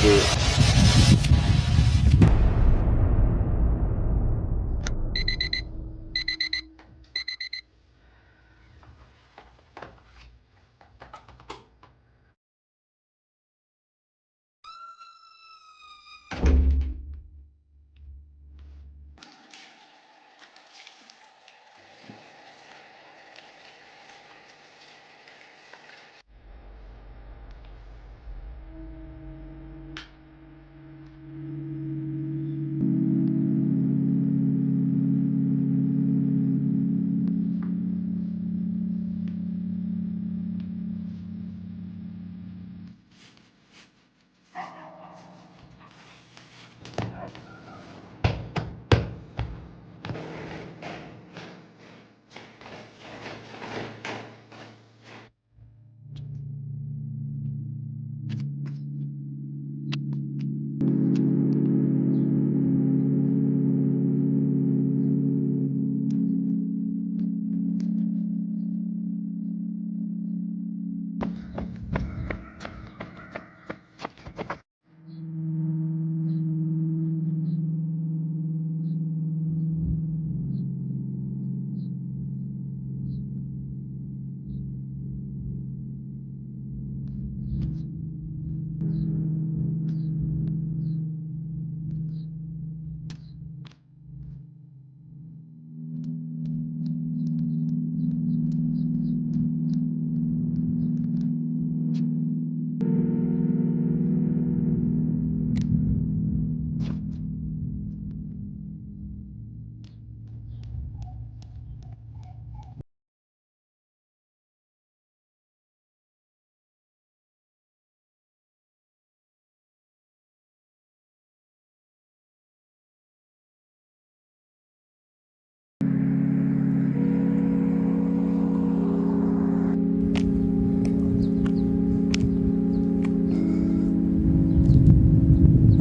do it.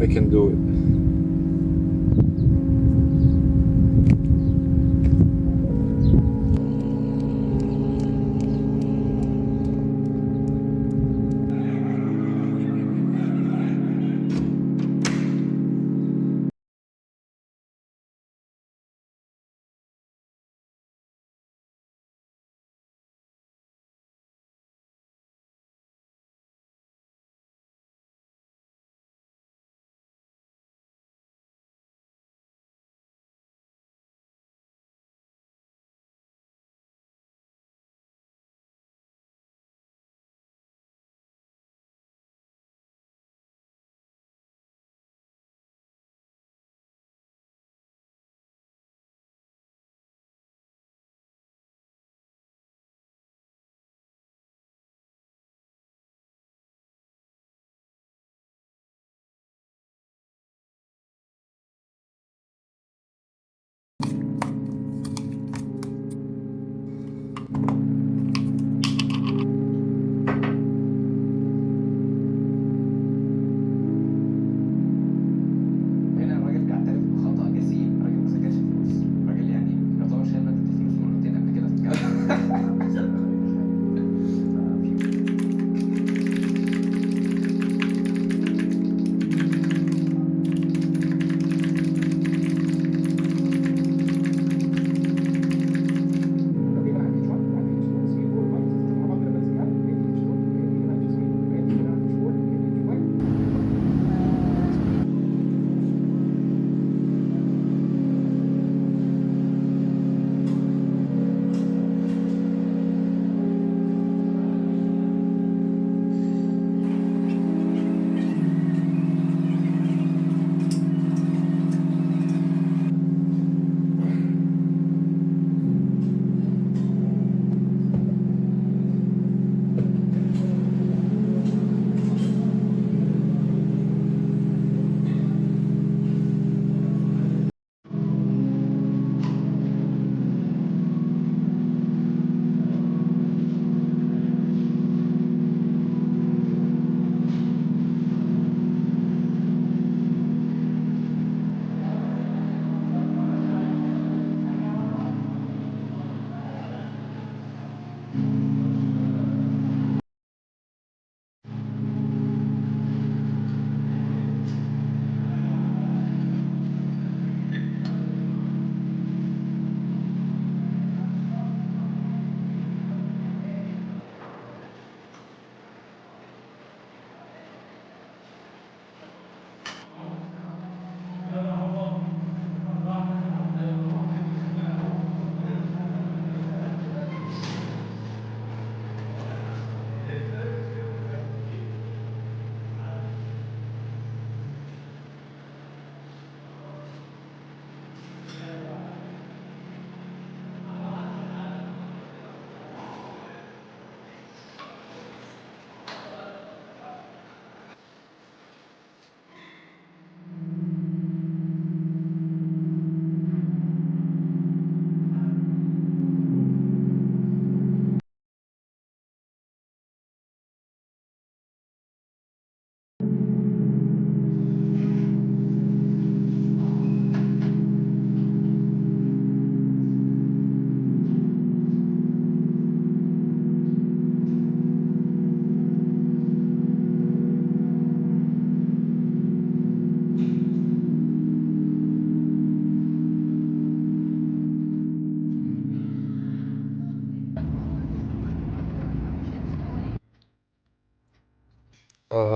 I can do it.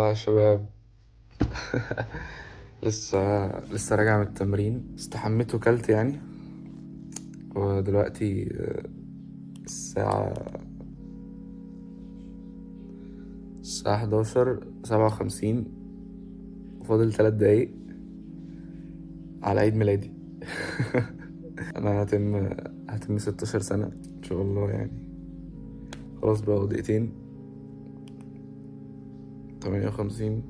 يا شباب. لسه راجع من التمرين، استحميت وكلت يعني. ودلوقتي الساعة 11:57، فاضل 3 دقايق على عيد ميلادي. انا هتم 16 سنة ان شاء الله يعني. خلاص بقى دقيقتين 58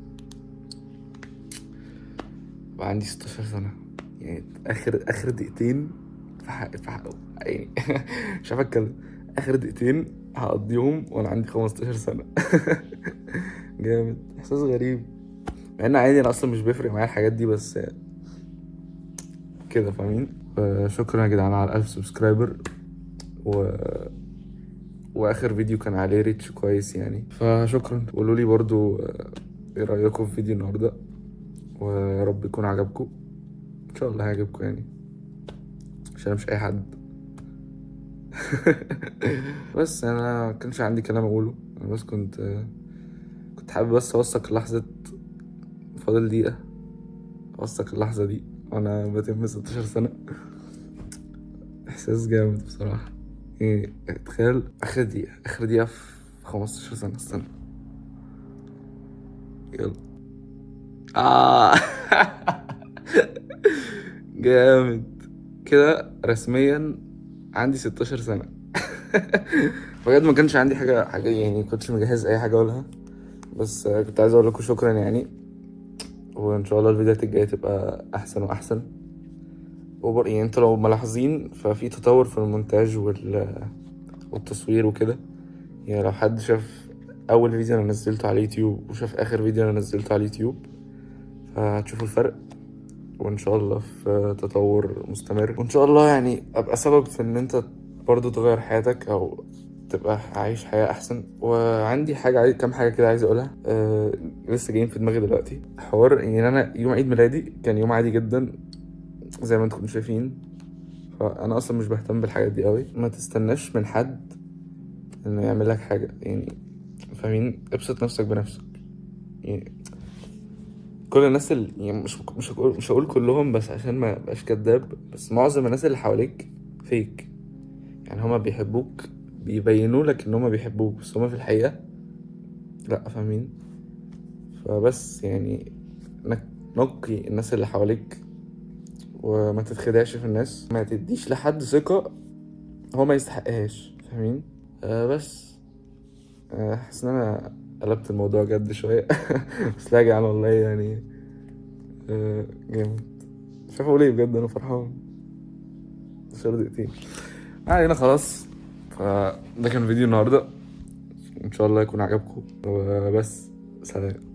بقى عندي 16 سنة يعني. اخر دقيقتين في حق يعني. مش عارف اتكلم. اخر دقيقتين هقضيهم وانا عندي 15 سنة. جامد، احساس غريب، مع ان عادي انا اصلا مش بيفرق معايا الحاجات دي، بس كده فاهمين. شكرا يا جدعان على 1000 سبسكرايبر واخر فيديو كان عليه ريتش كويس يعني، فشكرا. قولوا لي برضو ايه رايكم في فيديو النهارده، ويا رب يكون عجبكم. ان شاء الله هيعجبكم يعني، عشان انا مش اي حد. بس انا كانش عندي كلام اقوله، انا بس كنت حابب بس اوثق لحظه. فاضل دقيقه اوثق اللحظه دي وانا بتم 16 سنه. احساس جامد بصراحه. ايه، تخيل اخر دقيقه في 15 سنه. استنى، يلا. جامد كده رسميا عندي 16 سنة. بجد ما كانش عندي حاجة يعني، كنتش مجهز اي حاجة اقولها، بس كنت عايز اقول لكم شكرا يعني. وان شاء الله الفيديوهات الجاية تبقى احسن واحسن. يعني انتوا لو ملاحظين ففي تطور في المونتاج والتصوير وكده. يعني لو حد شاف اول فيديو انا نزلته على اليوتيوب وشاف اخر فيديو انا نزلته على اليوتيوب، فهتشوفوا الفرق. وان شاء الله في تطور مستمر، وان شاء الله يعني ابقى سبب في ان انت برضو تغير حياتك او تبقى عايش حياة احسن. وعندي كام حاجة كده عايز اقولها. لسه جايين في دماغي دلوقتي حوار. يعني انا يوم عيد ميلادي كان يوم عادي جدا زي ما انتم شايفين، فانا اصلا مش بهتم بالحاجات دي قوي. ما تستناش من حد انه يعمل لك حاجة يعني، فاهمين؟ ابسط نفسك بنفسك يعني. كل الناس اللي يعني مش هقول كلهم، بس عشان ما ابقاش كداب، بس معظم الناس اللي حواليك فيك. يعني هما بيحبوك، بيبينوا لك ان هما بيحبوك، بس هما في الحقيقة لا، فاهمين؟ فبس يعني نقي الناس اللي حواليك، وما تتخدعش في الناس، ما تديش لحد ثقة هو ما يستحقهاش، فاهمين؟ بس حاسس ان انا قلبت الموضوع جد شوية. بس لا يا جدعان والله يعني جامد. مش عارف اقول ايه، بجد انا فرحان. 10 دقيقتين علينا خلاص. فده كان فيديو النهارده، ان شاء الله يكون عجبكم. وبس، سلام.